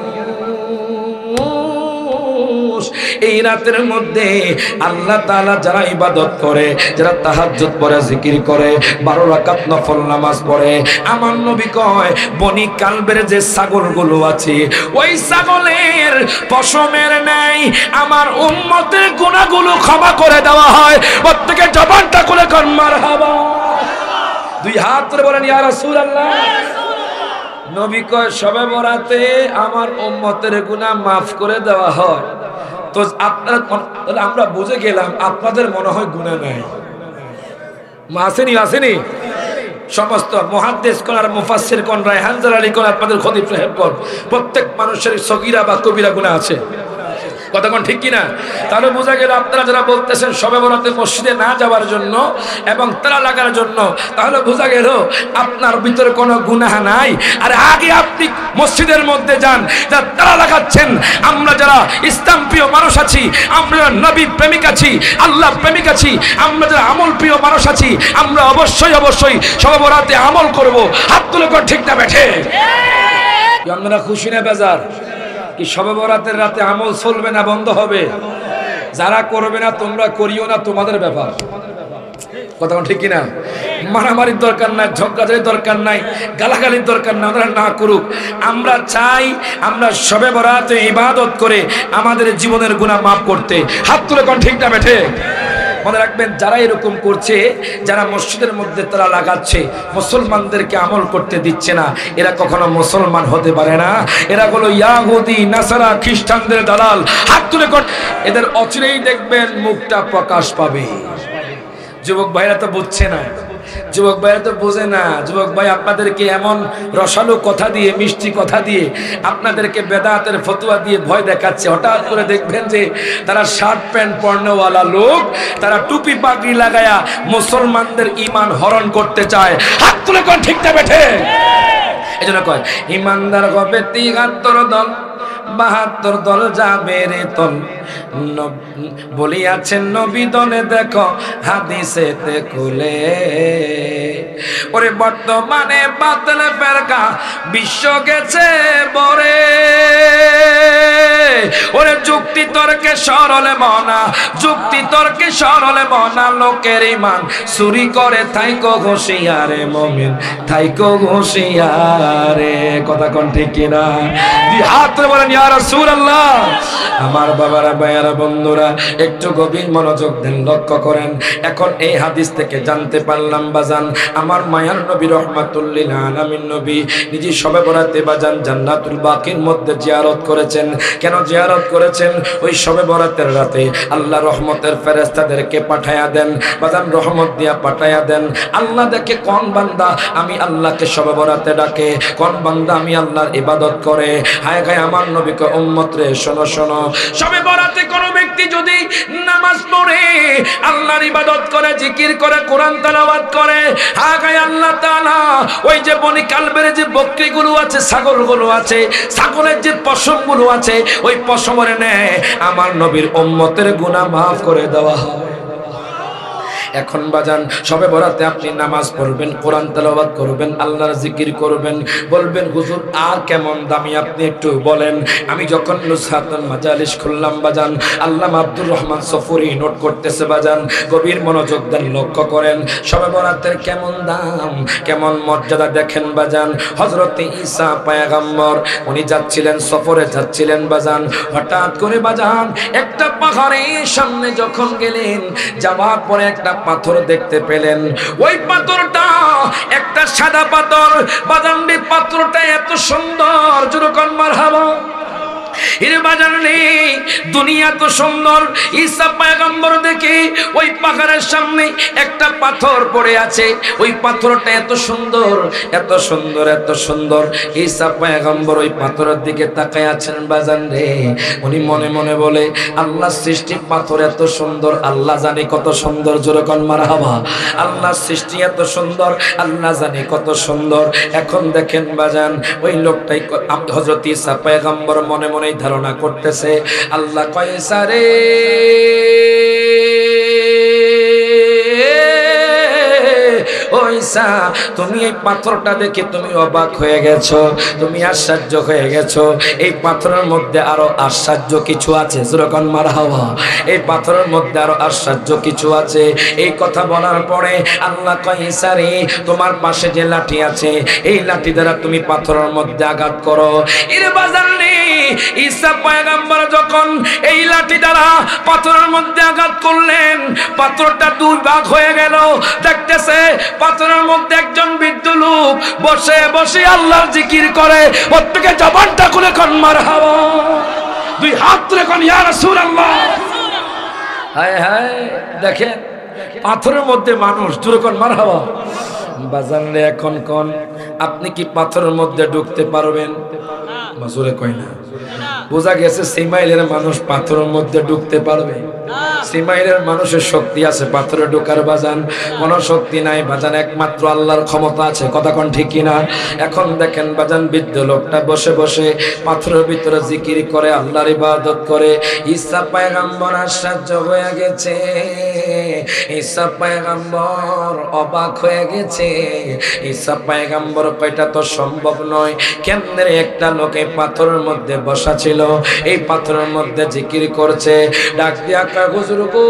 এই রাতের মধ্যে আল্লাহ তাআলা যারা ইবাদত করে, যারা তাহাজ্জুদ পড়ে, জিকির করে, 12 রাকাত নফল নামাজ পড়ে, আমার নবী কয় বনি কালবের যে ছাগলগুলো আছে ওই ছাগলের পশমের ন্যায় আমার উম্মতের গুনাহগুলো ক্ষমা করে দেওয়া হয়। প্রত্যেকে জবানটা খুলে কর মারহাবা। দুই হাত ধরে বলেন ইয়া রাসূলুল্লাহ। নবী কয় শবে বরাতে আমার উম্মতের গুনাহ মাফ করে দেওয়া হয়। তো আপনারা আমরা বুঝে গেলাম আপনাদের মনে হয় গুনাহ নাই। আসেনি আসেনি সমস্ত মুহাদ্দিস কোন আর মুফাসসির কোন রায়হান জালালি কোন আপনাদের খতিব সাহেব কোন প্রত্যেক মানুষের সগীরা বা কবিরা গুনাহ আছে। কথা কোন ঠিক কিনা? তাহলে বোঝা গেল আপনারা যারা বলতেছেন শবে বরাতে মসজিদে না যাওয়ার জন্য এবং তালা লাগার জন্য, তাহলে বোঝা গেল আপনার ভিতরে কোনো গুনাহ নাই। আর আগে আপনি মসজিদের মধ্যে যান, যারা তালা লাগাচ্ছেন, আমরা যারা ইসলাম প্রিয় মানুষ আছি, আমরা নবী প্রেমিক আছি, আল্লাহ প্রেমিক আছি, আমরা যারা আমল প্রিয় মানুষ আছি, আমরা অবশ্যই অবশ্যই শবে বরাতে আমল করব। হাত তুলে কর ঠিক না বেঠে? আপনারা খুশি না বেজার? কি শবে বরাতের রাতে আমল চলবে না বন্ধ হবে? যারা করবে না তোমরা করিও না, তোমাদের ব্যাপার। কথা ঠিক কিনা? মারামারির দরকার নাই, ঝগড়াঝাড়ির দরকার নাই, গালাগালির দরকার নাই, ওরা না করুক। আমরা চাই আমরা শবে বরাতে ইবাদত করে আমাদের জীবনের গুনাহ মাফ করতে। হাত তুলে কোন ঠিক না বেঠে? মনে রাখবেন যারা এরকম করছে, যারা মসজিদের মধ্যে তারা লাগাচ্ছে, মুসলমানদেরকে আমল করতে দিচ্ছে না, এরা কখনো মুসলমান হতে পারে না। এরা হলো ইয়াহুদি, নাসারা, খ্রিস্টানদের দালাল। হাত তুলে কর। এদের অচিরেই দেখবেন মুখটা প্রকাশ পাবে। যুবক ভাইরা তো বুঝছে না, যুবক ভাইরা তো বোঝে না। যুবক ভাই আপনাদেরকে এমন রসালো কথা দিয়ে, মিষ্টি কথা দিয়ে, আপনাদেরকে বেদাতের ফতোয়া দিয়ে ভয় দেখাচ্ছে। হঠাৎ করে দেখবেন যে তারা শার্ট প্যান্ট পরনেওয়ালা লোক, তারা টুপি পাগড়ি লাগায়া মুসলমানদের ঈমান হরণ করতে চায়। হাত তুলে কোন ঠিক না বেঠে? এজন্য কয় ঈমানদার হবে ৭৩ দল, ৭২ দল যাবে রে তল। বলিয়াছেন নবী দলে দেখো হাদিসেতে খুলে। ওরে বর্তমানে বাতিল ফেরকা বিশ্ব গেছে বরে। ওরে যুক্তি তর্কে সরলে মনা, যুক্তি তর্কে সরলে মনা, লোকের ঈমান চুরি করে থাইকো হুঁশিয়ারে মুমিন, থাইকো হুঁশিয়ারে। কথা কোন ঠিক কিনা? দুই হাত বলেন ইয়া রাসূলুল্লাহ। আমার বাবারা, ভাইয়ারা, বন্ধুরা একটু গভীর মনোযোগ দেন, লক্ষ্য করেন। এখন এই হাদিস থেকে জানতে পারলাম বাজান আমার মায়ার নবী রহমাতুল লিল আলামিন নবী নিজে শবে বরাতে বাজান জান্নাতুল বাকির মধ্যে জিয়ারত করেছেন। কেন জিয়ারত করেছেন? ওই শবে বরাতের রাতে আল্লাহ রহমতের ফেরেশতাদেরকে পাঠায়া দেন বাজান, রহমত দিয়া পাঠায়া দেন। আল্লাহ দেখে কোন বান্দা আমি আল্লাহকে শবে বরাতে ডাকে, কোন বান্দা আমি আল্লাহর ইবাদত করে। হায় গায় আমার নবীকে উম্মত রে শোনো শোনো, শবে বরাতে কোন ব্যক্তি যদি নামাজ পড়ে, আল্লাহর ইবাদত করে, জিকির করে, কোরআন তেলাওয়াত করে, হায় গায় আল্লাহ তাআলা ওই যে বনি কালবের যে বকরিগুলো আছে, ছাগলগুলো আছে, ছাগলের যে পশমগুলো আছে, ওই পশমের ন্যায় আমার নবীর উম্মতের গুনাহ মাফ করে দেওয়া হয়। এখন বাজান শবে বরাতে আপনি নামাজ পড়বেন, কোরআন তেলাওয়াত করবেন, আল্লাহর জিকির করবেন, বলবেন হুজুর আর কেমন দামি আপনি একটু বলেন। আমি যখন নুসহাতুল মাজালিস খুললাম বাজান, আল্লামা আব্দুর রহমান সফুরি নোট করতেছে বাজান, গভীর মনোযোগ দেন, লক্ষ্য করেন শবে বরাতের কেমন দাম, কেমন মর্যাদা দেখেন বাজান। হযরত ঈসা পয়গম্বর উনি যাচ্ছিলেন, সফরে যাচ্ছিলেন বাজান, হঠাৎ করে বাজান একটা পাহাড়ের সামনে যখন গেলেন, যাওয়ার পরে একটা পাথর দেখতে পেলেন। ওই পাথরটা একটা সাদা পাথর বাজান, পাথরটা এত সুন্দর, যেরকম মারহাবা এর বাজার নেই, দুনিয়া তো সুন্দর। ঈসা পয়গম্বর দেখে ওই পাহাড়ের সামনে একটা পাথর পড়ে আছে, ওই পাথরটা এত সুন্দর, এত সুন্দর, এত সুন্দর। ঈসা পয়গম্বর ওই পাথরের দিকে তাকায় আছেন বাজান রে। উনি মনে মনে বলে, আল্লাহ সৃষ্টি পাথর এত সুন্দর, আল্লাহ জানে কত সুন্দর। জোরে কোন মারহাবা। আল্লাহ সৃষ্টি এত সুন্দর, আল্লাহ জানে কত সুন্দর। এখন দেখেন বাজান, ওই লোকটাই হযরত ঈসা পয়গম্বর মনে মনে ধারণা করতেছে, আল্লাহ কয় ঈসা রে, ও ঈসা, তুমি এই পাথরটা দেখে তুমি অবাক হয়ে গেছো, তুমি আশ্চর্য হয়ে গেছো। এই পাথরের মধ্যে আরো আশ্চর্য কিছু আছে। যেরকম মারহাবা। এই পাথরের মধ্যে আরো আশ্চর্য কিছু আছে। এই কথা বলার পরে আল্লাহ কয়, ঈসা রে, তোমার পাশে যে লাঠি আছে, এই লাঠি দ্বারা তুমি পাথরের মধ্যে আঘাত করো। এর বাজার নেই, ঈসা পয়গম্বর যখন এই লাঠি দ্বারা পাথরের মধ্যে আঘাত করলেন, পাথরটা দুই ভাগ হয়ে গেল। দেখতেছে পাথরের মধ্যে একজন বৃদ্ধ লোক বসে বসে আল্লাহর জিকির করে। প্রত্যেকে জবানটা খুলে কোন মারহাবা, দুই হাত তুলে কোন ইয়া রাসূলুল্লাহ। হায় হায়, দেখেন পাথরের মধ্যে মানুষ। জোরে কোন মারহাবা। বাজান রে, এখন কোন আপনি কি পাথরের মধ্যে ঢুকতে পারবেন? জোরে কয় না। বোঝা গেছে সিমাইলের মানুষ পাথরের মধ্যে ঢুকতে পারবে। সিমাইলের মানুষের শক্তি আছে, পাথরে ঢোকার বাজান কোনো শক্তি নাই বাজান, একমাত্র আল্লাহর ক্ষমতা আছে। কথা কোন ঠিক কিনা? এখন দেখেন বাজান, বৃদ্ধ লোকটা বসে বসে পাথরের ভিতরে জিকির করে, আল্লাহর ইবাদত করে। ঈসা পয়গম্বর আশ্চর্য হয়ে গেছে, ঈসা পয়গম্বর অবাক হয়ে গেছে। ঈসা পয়গম্বর কয়টা তো সম্ভব নয়, কেমনে একটা লোকে পাথরের মধ্যে বসা ছিল, এই পাথরের মধ্যে জিকির করছে। ডাক দিয়া কয়, হুজুর গো,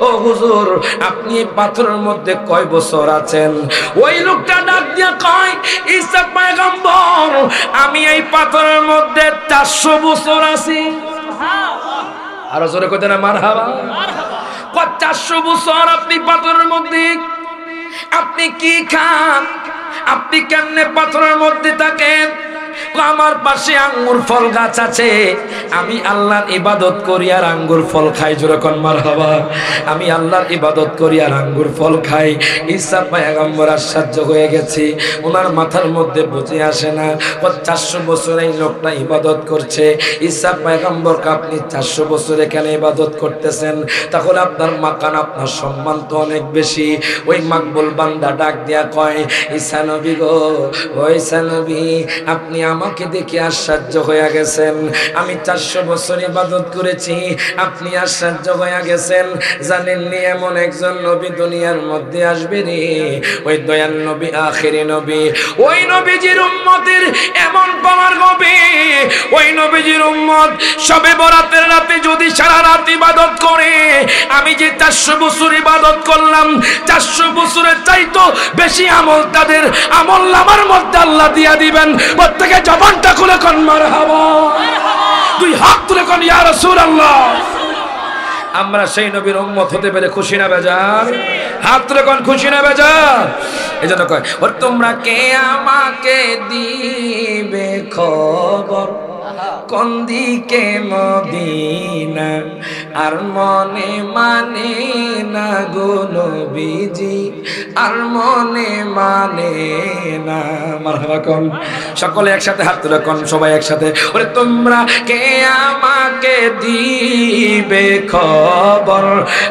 ও হুজুর, আপনি পাথরের মধ্যে কয় বছর আছেন? ওই লোকটা ডাক দিয়া কয়, ঈসা পয়গম্বর, আমি এই পাথরের মধ্যে 400 বছর আছি। আরো জোরে কইতে না মারহাবা। 400 বছর আপনি পাথরের মধ্যে, আপনি কি খান? আপনি কেমনে পাথরের মধ্যে থাকেন? আমার পাশে আঙ্গুর ফল গাছ আছে, আমি আল্লাহর ইবাদত করি আর আঙ্গুর ফল খাই। যেরকম মারহাবা। আমি আল্লাহর ইবাদত করি আর আঙ্গুর ফল খাই। ঈসা পয়গম্বর আশ্চর্য হয়ে গেছে, ওনার মাথার মধ্যে বুঝে আসে না 400 বছর এই লোকটা ইবাদত করছে। ঈসা পয়গম্বরকে আপনি 400 বছর এখানে ইবাদত করতেছেন, তাহলে আপনার মাকান, আপনার সম্মান তো অনেক বেশি। ওই মাকবুল বান্দা ডাক দিয়া কয়, ঈসা নবী গো, ও ঈসা নবী, আপনি আমাকে দেখে আশ্চর্য হয়ে গেছেন। আমি 400 বছর ইবাদত করেছি, আপনি আশ্চর্য হয়ে গেছেন। জানেননি এমন একজন নবী দুনিয়ার মধ্যে আসবে রে, ওই দয়াল নবী, আখেরি নবী, ওই নবীজির উম্মতের এমন পাওয়ার হবে, ওই নবীজির উম্মত শবে বরাতের রাতে যদি সারা রাত ইবাদত করে, আমি যে 400 বছর ইবাদত করলাম, 400 বছরের চাইতো বেশি আমল তাদের আমল নামার মধ্যে আল্লাহ দিয়া দিবেন। প্রত্যেকে জবানটা খুলে কোন মারহাবা, দুই হাত তুলে কোন ইয়া রাসূলুল্লাহ। আমরা সেই নবীর উম্মত হতে পেরে খুশি না বেজার? হাত তুলে কোন খুশি না বেজার? এজন্য কয়, ও তোমরা কে আমাকে দিবে খবর, কোন দিকে মদিনা, আর মনে মানে না গো নবীজি, আর মনে মানে না। মারহাবা কোন, সকলে একসাথে হাত তুলে কোন, সবাই একসাথে। ওরে তোমরা কে আমাকে দিবে খবর,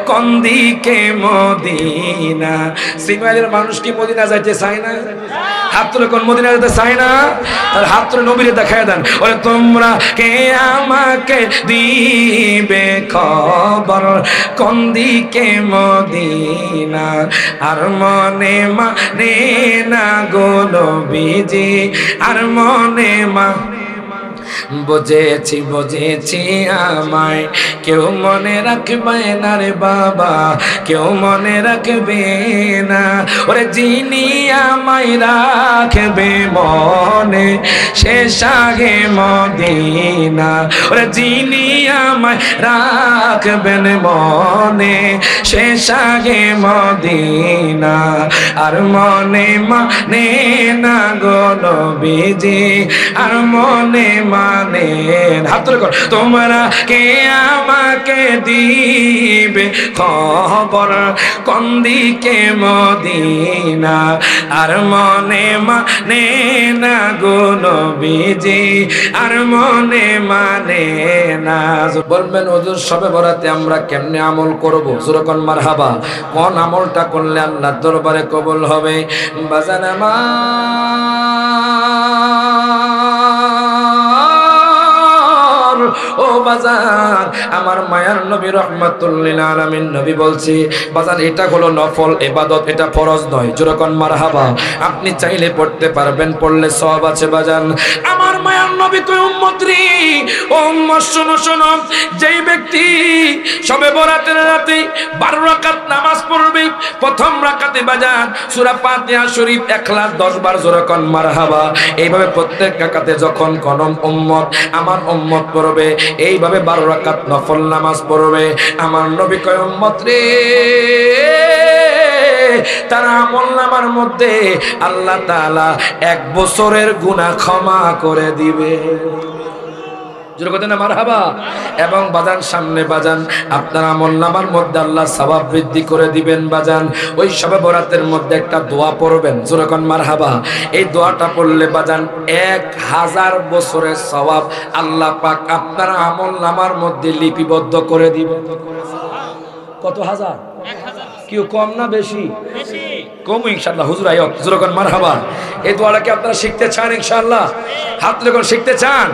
কোন দিকে মদিনা। সিমাইলের মানুষ কি মদিনা যাইতে চায় না? হাত তুলে কোন মদিনা যেতে চায় না? তার হাত তুলে নবীরে দেখায় দেন। ওরে তোমরা কে আমাকে দিবে খবর, কোন দিকে মদিনা, আর মনে মানে না গো নবীজি, আর মনে বুঝেছি বুঝেছি আমায় কেউ মনে রাখবে না রে বাবা, কেউ মনে রাখবে না। ওরে যিনি আমায় রাখবে মনে সে শাহে মদিনা। ওরে যিনি আমায় রাখবেন মনে সে শাহে মদিনা। আর মনে মানে না গো নবীজি, আর মনে মানে হাত তুলে কর, তোমরা কে আমাকে দিবে খবর কোন দিকে মদিনা। আর মনে মানে না গো নবীজি, আর মনে মানে না। বলবেন হুজুর শবে বরাতে আমরা কেমনে আমল করব? যখন মারহাবা, কোন আমলটা করলে আল্লাহর দরবারে কবুল হবে? বাজান আমার, ও বাজার আমার মায়ার নবী রাহমাতুল লিল আলামিন নবী বলছি বাজার এটা হলো নফল ইবাদত, এটা ফরজ নয়। যেরকম মারহাবা আপনি চাইলে পড়তে পারবেন, পড়লে সওয়াব আছে বাজান। আমার মায়ার নবী কই উম্মত রে, ও উম্মত শোনো শোনো, যেই ব্যক্তি শবে বরাতের রাতে 12 রাকাত নামাজ পড়বে, প্রথম রাকাতে বাজান সূরা ফাতিহা শরীফ ইখলাস 10 বার যেরকম মারহাবা, এইভাবে প্রত্যেক রাকাতে যখন কোন উম্মত আমার উম্মত পড়বে, এইভাবে 12 রাকাত নফল নামাজ পড়বে, আমার নবী কয় উম্মত রে তার আমলনামার মধ্যে আল্লাহ তাআলা 1 বছরের গুনাহ ক্ষমা করে দিবে। মারহাবা। এবং বাজান সামনে বাজান আপনার আমলনামার মধ্যে আল্লাহ সওয়াব বৃদ্ধি করে দিবেন বাজান। ওই শবে বরাতের মধ্যে একটা দোয়া পড়বেন, যেরকম মারহাবা। এই দোয়াটা পড়লে বাজান 1000 বছরের সওয়াব আল্লাহ পাক আপনার আমলনামার মধ্যে লিপিবদ্ধ করে দিবেন। কত হাজার? 1000। কেউ কম না বেশি? বেশি। কম ইনশাআল্লাহ। হুজুর আয়াত যখন মারহাবা। এই দোয়াটা কি আপনারা শিখতে চান ইনশাআল্লাহ? হাত যখন শিখতে চান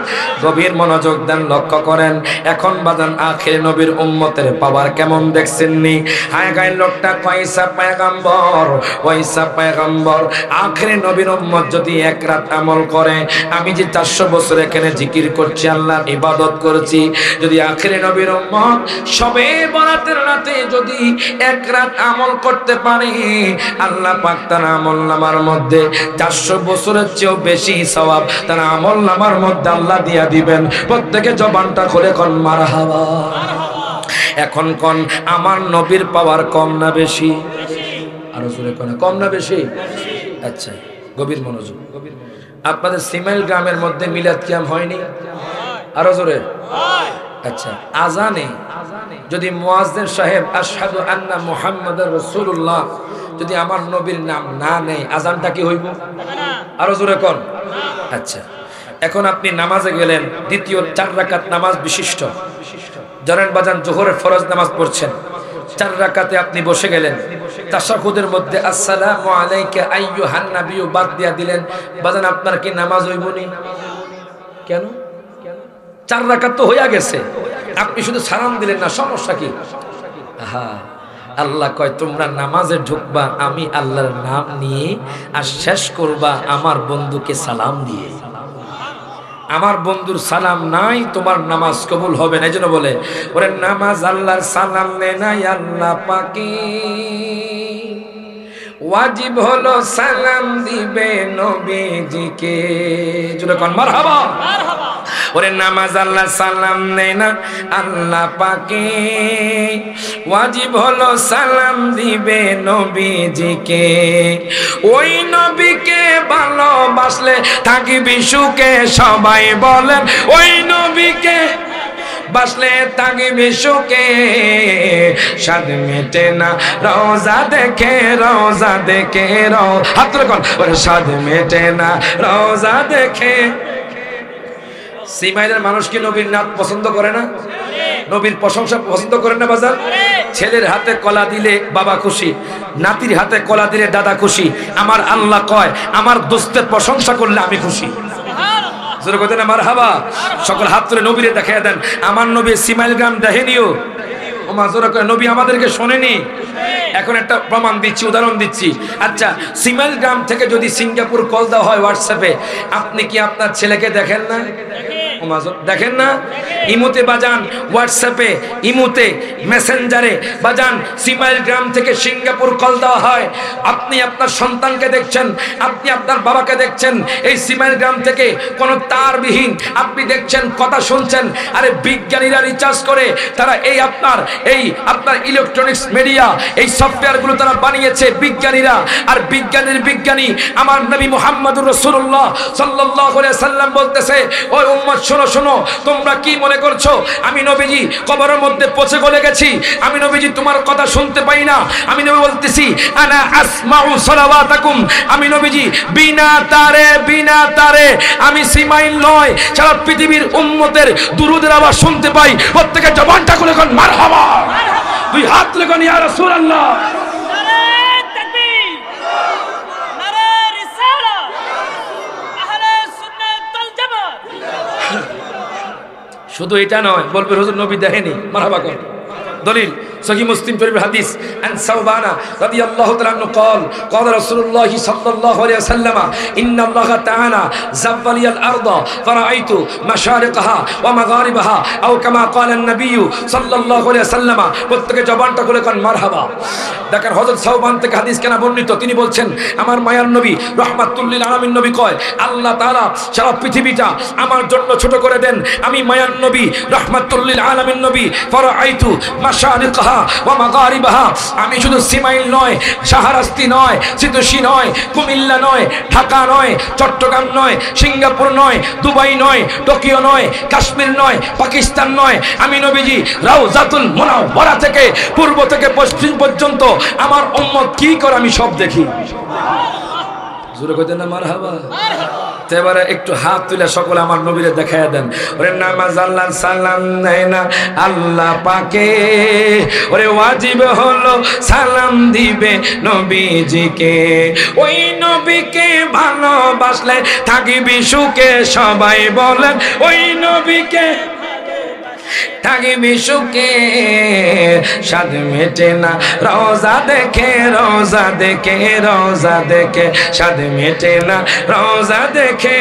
গভীর মনোযোগ দেন, লক্ষ্য করেন। এখন বাজান আখির নবীর উম্মতের পাওয়ার কেমন দেখছেন নি? হায় গায় লোকটা কয়সা পয়গম্বর, ওইসা পয়গম্বর। আখির নবীর উম্মত যদি 1 রাত আমল করে, আমি যে 400 বছর এখানে জিকির করছি, আল্লাহর ইবাদত করছি, যদি আখির নবীর উম্মত শবে বরাতের রাতে যদি 1 রাত আমল করতে পারে, আল্লাহ পাক তার আমলনামার মধ্যে 400 বছরের চেয়েও বেশি সওয়াব তার আমলনামার মধ্যে আল্লাহ দিয়া দিবেন। প্রত্যেকে জবানটা খুলে কোন মারহাবা। এখন কোন আমার নবীর পাওয়ার কম না বেশি? আরো জোরে কোন কম না বেশি? আচ্ছা গভীর মনোযোগ। আপনাদের সিমাইল গ্রামের মধ্যে মিলাদ কিয়াম হয়নি? আরো জোরে। আচ্ছা আজানে যদি মুয়াজ্জিন সাহেব আশহাদু আন্না মুহাম্মাদুর রাসূলুল্লাহ যদি আমার নবীর নাম না নেয়, আজানটা কি হইব? আরো জোরে কোন। আচ্ছা এখন আপনি নামাজে গেলেন, দ্বিতীয় 4 রাকাত নামাজ বিশিষ্ট, ধরেন বাজান জোহরের ফরজ নামাজ পড়ছেন, 4 রাকাতে আপনি বসে গেলেন, তাশাহুদের মধ্যে আসসালামু আলাইকা আইয়ুহান নাবিয়্যু বাদ দিয়া দিলেন, বাজান আপনার কি নামাজ হইব নি? কেন? 4 রাকাত তো হইয়া গেছে, আপনি শুধু সালাম দিলেন না, সমস্যা কি? আহা আল্লাহ কয় তোমরা নামাজে ঢুকবা আমি আল্লাহর নাম নিয়ে, আর শেষ করবা আমার বন্ধুকে সালাম দিয়ে। আমার বন্ধুর সালাম নাই তোমার নামাজ কবুল হবে না। এজন্য বলে ওরে নামাজ আল্লাহর সালাম নেয় নাই আল্লাহ পাকি, ওয়াজিব হলো সালাম দিবে নবীজিকে। জোরে কোন মারহাবা। ওরে নামাজ আল্লাহ সালাম নেয় না আল্লাহ পাকে, ওয়াজিব হলো সালাম দিবে নবীজিকে। ওই নবীকে ভালোবাসলে থাকবি সুখে, সবাই বলেন ওই নবীকে বাসলে থাকবি সুখে। স্বাদ মেটে না রওজা দেখে, রওজা দেখে হাত তুলে কোন ওরে স্বাদ মেটে না রওজা দেখে। সিমাইলের মানুষ কি নবীর নাত পছন্দ করে না? নবীর প্রশংসা পছন্দ করেন না বাজার? ছেলের হাতে কলা দিলে বাবা খুশি, নাতির হাতে কলা দিলে দাদা খুশি। আমার আল্লাহ কয় আমার দোস্তের প্রশংসা করলে আমি খুশি। জোরে কথা না মারহাবা। সকল হাত তুলে নবীরে দেখায় দেন। আমার নবী সিমাইল গ্রাম দেখেনিও, ওমা জোরে কয় নবী আমাদেরকে শোনেনি। এখন একটা প্রমাণ দিচ্ছি, উদাহরণ দিচ্ছি। আচ্ছা সিমাইল গ্রাম থেকে যদি সিঙ্গাপুর কল দেওয়া হয় হোয়াটসঅ্যাপে, আপনি কি আপনার ছেলেকে দেখেন না? দেখেন না ইমোতে বাজান, হোয়াটসঅ্যাপে, ইমোতে, মেসেঞ্জারে বাজান, সিমাইল গ্রাম থেকে সিঙ্গাপুর কল দেওয়া হয়। আপনি আপনার সন্তানকে দেখছেন, আপনি আপনার বাবাকে দেখছেন, এই সিমাইল গ্রাম থেকে কোনো তারবিহীন আপনি দেখছেন, কথা শুনছেন। আরে বিজ্ঞানীরা রিচার্জ করে তারা এই আপনার ইলেকট্রনিক্স মিডিয়া, এই সফটওয়্যারগুলো তারা বানিয়েছে বিজ্ঞানীরা। আর বিজ্ঞানীর বিজ্ঞানী আমার নবী মুহাম্মদুর রাসূলুল্লাহ সাল্লাল্লাহু আলাইহি সাল্লাম বলতেছে, ওই উম্মত শোনো শোনো, তোমরা কি মনে করছো আমি নবীজি কবরের মধ্যে পচে গলে গেছি? আমি নবীজি তোমার কথা শুনতে পাই না? আমি নবী বলতেছি আনা আসমাউ সালাওয়াতাকুম, আমি নবীজি বিনা তারে আমি সিমাইল নয়, সারা পৃথিবীর উম্মতের দুরূদের আওয়াজ শুনতে পাই। প্রত্যেকে জবানটা খুলে কোন মারহাবা, দুই হাত তুলে কোন ইয়া রাসূলুল্লাহ। শুধু এটা নয়, বলবে হুজুর নবী দেখেনি, মারহাবা কর। দলিল সহিহ মুসলিম শরীফের হাদিস, আন সাওবানা রাদিয়াল্লাহু তাআলা আনহু قال قال رسول الله صلى الله عليه وسلم ان الله تعالى زوّل الارض فرأيت مشارقها ومغاربها او كما قال النبي صلى الله عليه وسلم। প্রত্যেকে জবানটা খুলে কোন মারহাবা। দেখেন হযরত সাওবান থেকে হাদিস কেন বর্ণিত, তিনি বলছেন আমার মায়ার নবী রাহমাতুল লিল আলামিন নবী কয়, আল্লাহ তাআলা সারা পৃথিবীটা আমার জন্য ছোট করে দেন। আমি মায়ার নবী রাহমাতুল লিল আলামিন নবী ফারাআইতু মাশারিকাহা ওয়া মাগারিবাহা, আমি শুধু সিমাইল নয়, শাহরাস্তি নয়, সিতুশি নয়, কুমিল্লা নয়, ঢাকা নয়, চট্টগ্রাম নয়, সিঙ্গাপুর নয়, দুবাই নয়, টোকিও নয়, কাশ্মীর নয়, পাকিস্তান নয়, আমি নবীজি রাউজাতুল মুনাওয়ারা থেকে পূর্ব থেকে পশ্চিম পর্যন্ত আমার উম্মত কি করে আমি সব দেখি। জোরে কইতেন না মারহাবা। এবারে একটু হাত তুলে সকলে আমার নবীরে দেখাইয়া দেন। ওরে নামাজ আল্লাহ সালাম দেয় না আল্লাহ পাকে, ওরে ওয়াজিব হলো সালাম দিবে নবীজিকে। ওই নবীকে ভালোবাসলে থাকিবি সুখে, সবাই বলেন ওই নবীকে থাকিবি সুখে। স্বাদ মেটে না রোজা দেখে, রোজা দেখে, রোজা দেখে, স্বাদ মেটে না রোজা দেখে,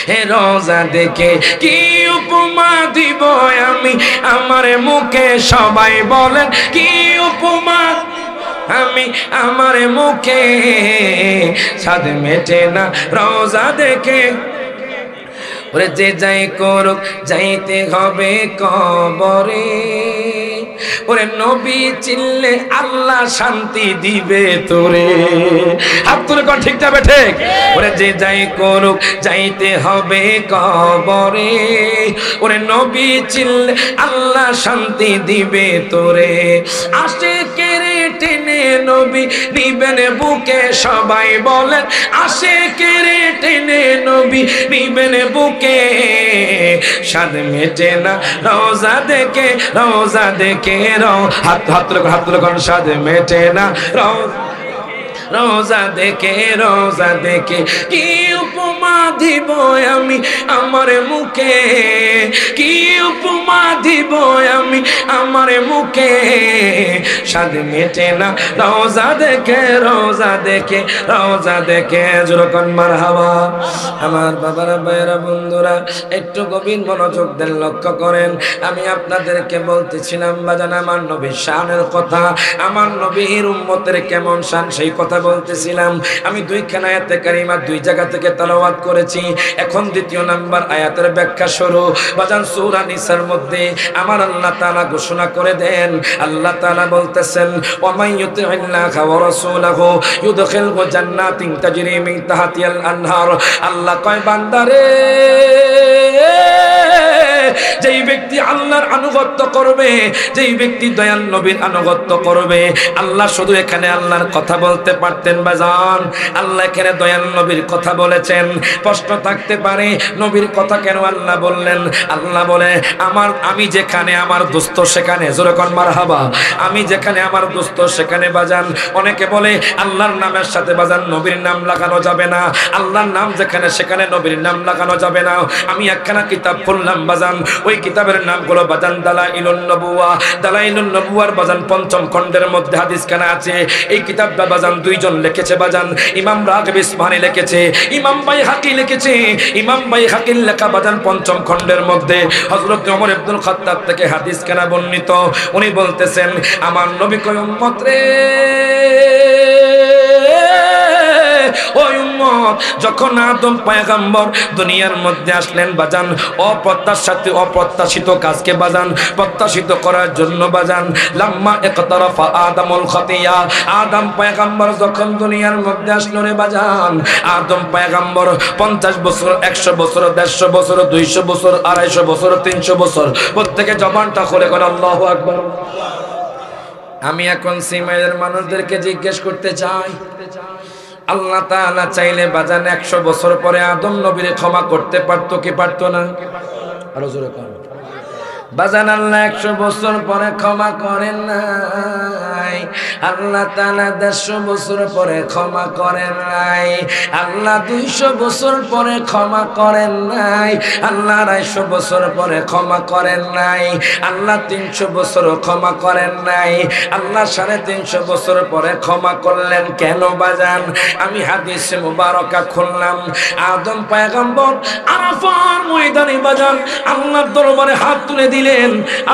হে রোজা দেখে। কি উপমা দিব আমি আমার মুখে, সবাই বলেন কি উপমা আমি আমার মুখে, স্বাদ মেটে না রোজা দেখে। ওরে যে যাই করুক যাইতে হবে কবরে, ওরে নবী চিনলে আল্লাহ শান্তি দিবে তোরে। হাত তুলে কোন ঠিক যাবে ঠিক। ওরে যে যাই করুক যাইতে হবে কবরে, ওরে নবী চিনলে আল্লাহ শান্তি দিবে তোরে। আশিকেরে টেনে নবী নিবেন বুকে, সবাই বলেন আশিকেরে টেনে নবী নিবেন বুকে। স্বাদ মেটে না রোজা দেখে, রোজা দেখে, হাত তুলে কোন স্বাদ মেটে না রোজা দেখে, রোজা দেখে। কি উপমা দিব আমি আমার মুখে, কি উপমা দিব আমি আমার মুখে, স্বাদ মেটে না রোজা দেখে, রোজা দেখে, রোজা দেখে। যেরকম মারহাবা। আমার বাবারা, ভাইয়েরা, বন্ধুরা একটু গভীর মনোযোগ দেন, লক্ষ্য করেন। আমি আপনাদেরকে বলতেছিলাম বাজান আমার নবীর শানের কথা, আমার নবীর উম্মতের কেমন শান সেই কথা বলতেছিলাম। আমি দুইখানা আয়াতে কারিমা দুই জায়গা থেকে তেলাওয়াত করেছি। এখন দ্বিতীয় নাম্বার আয়াতের ব্যাখ্যা শুরু। বাজান সূরা নিসার মধ্যে আমার আল্লাহ তাআলা ঘোষণা করে দেন, আল্লাহ তাআলা বলতেছেন ওয়া মান ইউতি'িল্লাহা ওয়া রাসূলাহু ইউদখিলহু জান্নাতিন তাজরি মিন তাহতিহাল আনহার। আল্লাহ কয় বান্দারে, যেই ব্যক্তি আল্লাহর আনুগত্য করবে, যেই ব্যক্তি দয়াল নবীর আনুগত্য করবে, আল্লাহ শুধু এখানে আল্লাহর কথা বলতে পারতেন বাজান, আল্লাহ এখানে দয়াল নবীর কথা বলেছেন। প্রশ্ন থাকতে পারে নবীর কথা কেন আল্লাহ বললেন? আল্লাহ বলে আমি যেখানে আমার দোস্ত সেখানে, জোরে কোন মারহাবা। আমি যেখানে আমার দোস্ত সেখানে বাজান। অনেকে বলে আল্লাহর নামের সাথে বাজান নবীর নাম লাগানো যাবে না, আল্লাহর নাম যেখানে সেখানে নবীর নাম লাগানো যাবে না। আমি একখানা কিতাব পড়লাম বাজান, ওই কিতাবের নামগুলো বাজান দালাইলুন নবুওয়া। দালাইলুন নবুওয়ার বাজান পঞ্চম খণ্ডের মধ্যে হাদিস খানা আছে। এই কিতাবটা বাজান দুইজন লিখেছে বাজান, ইমাম রাগিব ইসফাহানি লিখেছে, ইমাম বাইহাকি লিখেছে। ইমাম বাইহাকির লেখা বাজান পঞ্চম খণ্ডের মধ্যে হযরত ওমর ইবনুল খাত্তাব থেকে হাদিস খানা বর্ণিত। উনি বলতেছেন, আমার নবী কয় উম্মত রে, ওই উম্মত, যখন আদম পয়গম্বর দুনিয়ার মধ্যে আসলেন বাজান, অপ্রত্যাশিত কাজকে বাজান প্রত্যাশিত করার জন্য বাজান, লাম্মা ইকতারাফা আদমুল খতিয়া, আদম পয়গম্বর যখন দুনিয়ার মধ্যে আসলো রে বাজান, আদম পয়গম্বর 50 বছর, 100 বছর, 150 বছর, 200 বছর, 250 বছর, 300 বছর, প্রত্যেকে জবানটা খুলে কোন আল্লাহু আকবার। আমি এখন সিমাইয়ের মানুষদেরকে জিজ্ঞেস করতে চাই, আল্লাহ তাআলা চাইলে বাজান 100 বছর পরে আদম নবীরে ক্ষমা করতে পারতো কি পারতো না? আরো জোরে বলেন। বাজান আল্লাহ 100 বছর পরে ক্ষমা করেন নাই, আল্লাহ তাআলা 150 বছর পরে ক্ষমা করেন নাই, আল্লাহ 200 বছর পরে ক্ষমা করেন নাই, আল্লাহ 250 বছর পরে ক্ষমা করেন নাই, আল্লাহ 300 বছর ক্ষমা করেন নাই, আল্লাহ 350 বছর পরে ক্ষমা করলেন কেন বাজান? আমি হাদিস মুবারকা খুললাম, আদম পয়গম্বর আরাফার ময়দানে বাজান আল্লাহর দরবারে হাত তুলে দিলেন।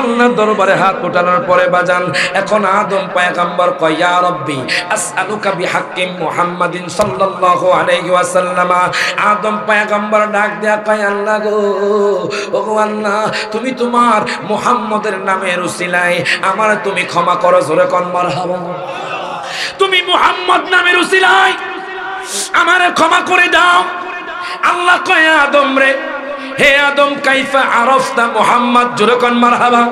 আল্লাহর দরবারে হাত ওঠানোর পরে বাজান এখন আদম পয়গম্বর কয়, ইয়া রব্বি আসআলুকা বিহাক্কি মুহাম্মাদিন সাল্লাল্লাহু আলাইহি ওয়াসাল্লাম। আদম পয়গম্বর ডাক দেয়া কয়, আল্লাহ গো, ওগো আল্লাহ, তুমি তোমার মুহাম্মদের নামের উসিলায় আমার তুমি ক্ষমা করো। জোরে কোন মারহাবা। তুমি মুহাম্মদ নামের উসিলায় আমারে ক্ষমা করে দাও। আল্লাহ কয়, আদম রে, হে আদম, কাইফা আরাফতা মুহাম্মদ? জোরে কোন মারহাবা।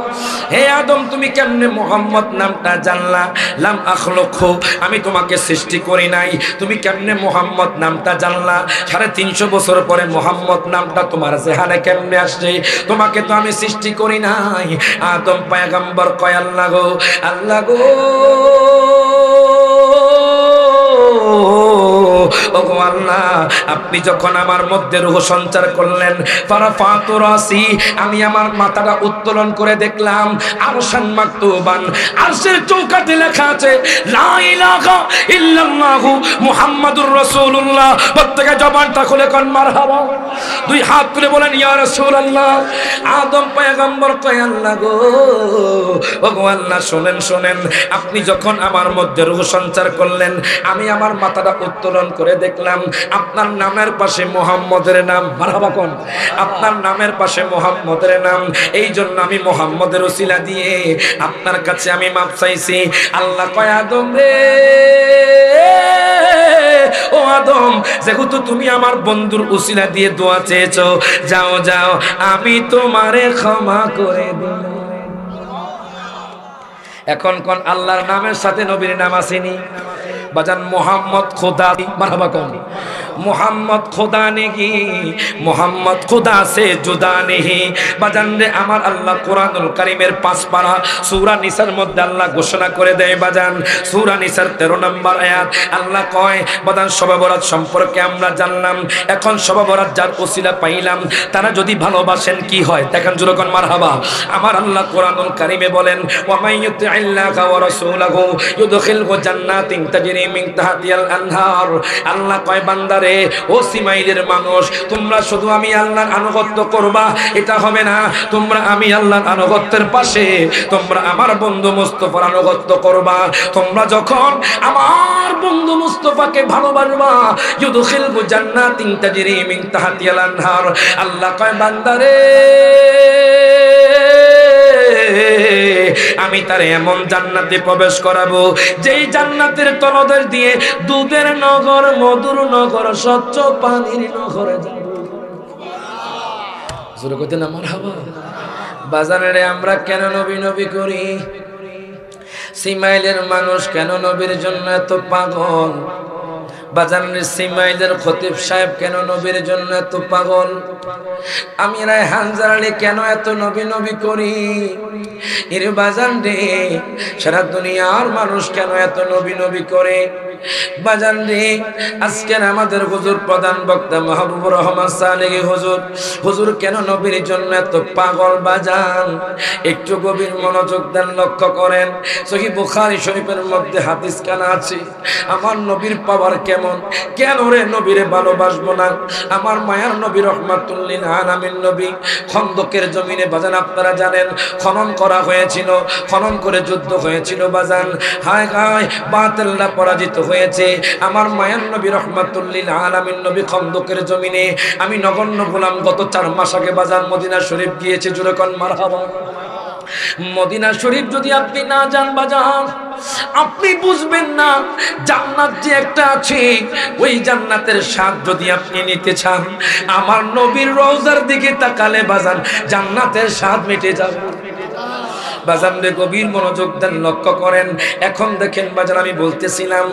হে আদম, তুমি কেমনে মুহাম্মদ নামটা জানলা? লাম আখলুকহু, আমি তোমাকে সৃষ্টি করি নাই, তুমি কেমনে মুহাম্মদ নামটা জানলা? 350 বছর পরে মুহাম্মদ নামটা তোমার জেহানে কেমনে আসছে? তোমাকে তো আমি সৃষ্টি করি নাই। আদম পয়গম্বর কয়, আল্লাহ গো, আল্লাহ গো, ওগো আল্লাহ, আপনি যখন আমার মধ্যে রূহ সঞ্চার করলেন, ফারাফাতু রাসি, আমি আমার মাথাটা উত্তোলন করে দেখলাম, আরশান মাকতুবান, আরশের চৌকাঠে লেখা আছে লা ইলাহা ইল্লাল্লাহু মুহাম্মাদুর রাসূলুল্লাহ। প্রত্যেকে জবানটা খুলে কোন মারহাবা। দুই হাত তুলে বলেন, ইয়া রাসূলুল্লাহ। আদম পয়গম্বর কয়, আল্লাহ গো, ওগো আল্লাহ, শুনেন শুনেন, আপনি যখন আমার মধ্যে রূহ সঞ্চার করলেন, আমি আমার মাথাটা উত্তোলন করে দেখলাম আপনার নামের পাশে মুহাম্মদের নাম। মারহাবা কোন? আপনার নামের পাশে মুহাম্মদের নাম। এই জন্য আমি মুহাম্মদের উসিলা দিয়ে আপনার কাছে আমি মাপ চাইছি। আল্লাহ কয়, আদম রে, ও আদম, যেহেতু তুমি আমার বন্ধুর উসিলা দিয়ে দোয়া চেয়েছো, যাও যাও, আমি তোমারে ক্ষমা করে দিলাম। এখন কোন আল্লাহর নামের সাথে নবীর নাম আসেনি বাজান? মোহাম্মদ খোদা। মারহাবা কোন? মোহাম্মদ খোদা নেহি, মোহাম্মদ খোদা সে জুদা নেহি। বাজান রে আমার, আল্লাহ কোরআনুল কারীমের 5 পারা সূরা নিসার মধ্যে আল্লাহ ঘোষণা করে দেয় বাজান, সূরা নিসার 13 নম্বর আয়াত, আল্লাহ কয় বাজান শবে বরাত সম্পর্কে আমরা জানলাম, এখন শবে বরাত যার ওসিলা পাইলাম, তারা যদি ভালোবাসেন কি হয় দেখেন। জোরে কোন মারহাবা। আমার আল্লাহ কোরআনুল কারীমে বলেন, ওয়া মাইয়ুতিল্লাহা ওয়া রাসূলাহু ইউদখিলহু জান্নাতিন তাজরি মিন তাহতিহাল আনহার। আল্লাহ কয়, বান্দারে, ও সিমাইলের মানুষ, তোমরা শুধু আমি আল্লাহর আনুগত্য করবা এটা হবে না, তোমরা আমি আল্লাহর আনুগত্যের পাশে তোমরা আমার বন্ধু মুস্তাফার আনুগত্য করবা। তোমরা যখন আমার বন্ধু মুস্তাফাকে ভালোবাসবা, ইউদখিলহু জান্নাতিন তাজরি মিন তাহতিহাল আনহার। আল্লাহ কয়, বান্দারে, আমি তার এমন জান্নাতে প্রবেশ করাবো যেই জান্নাতের তলদেশ দিয়ে দুধের নগর, মধুর নগর, স্বচ্ছ পানির নগরে যাব। জোরে কইতে না মারহাবা। বাজারে আমরা কেন নবী নবী করি? সিমাইলের মানুষ কেন নবীর জন্য এত পাগল? বাজানের সিমাইলের খতিব সাহেব কেন নবীর জন্য এত পাগল? আমি রায়হান জালালি কেন এত নবী নবী করি? এর বাজান রে, সারা দুনিয়ার মানুষ কেন এত নবী নবী করে? বাজান রে, আজকের আমাদের হুজুর প্রধান বক্তা মাহবুবুর রহমান সালেহী হুজুর কেন নবীর জন্য এত পাগল বাজান? একটু গভীর মনোযোগ দেন, লক্ষ্য করেন। সহিহ বুখারী শরীফের মধ্যে হাদিস কানা আছে, আমার নবীর পাওয়ার কেমন, কেন রে নবীরে ভালোবাসবো না? আমার মায়ার নবী রহমাতুল লিল আলামিন নবী খন্দকের জমিনে বাজান আপনারা জানেন খনন করা হয়েছিল, খনন করে যুদ্ধ হয়েছিল বাজান। হায় হায়, বাতিলরা পরাজিত হয়েছে। আমার মায়ার নবী রহমাতুল লিল আলামিন নবী খন্দকের জমিনে, আমি নগণ্য গোলাম গত 4 মাস আগে বাজান মদিনা শরীফ গিয়েছে, জোরে কোন মারহাবা। মদিনা শরীফ যদি আপনি না যান বাজান, আপনি বুঝবেন না জান্নাত যে একটা আছে, ওই জান্নাতের স্বাদ যদি আপনি নিতে চান, আমার নবীর রওজার দিকে তাকালে বাজান জান্নাতের স্বাদ মিটে যাবে। বাজান রে, গভীর মনোযোগ দেন, লক্ষ্য করেন। এখন দেখেন বাজান, আমি বলতেছিলাম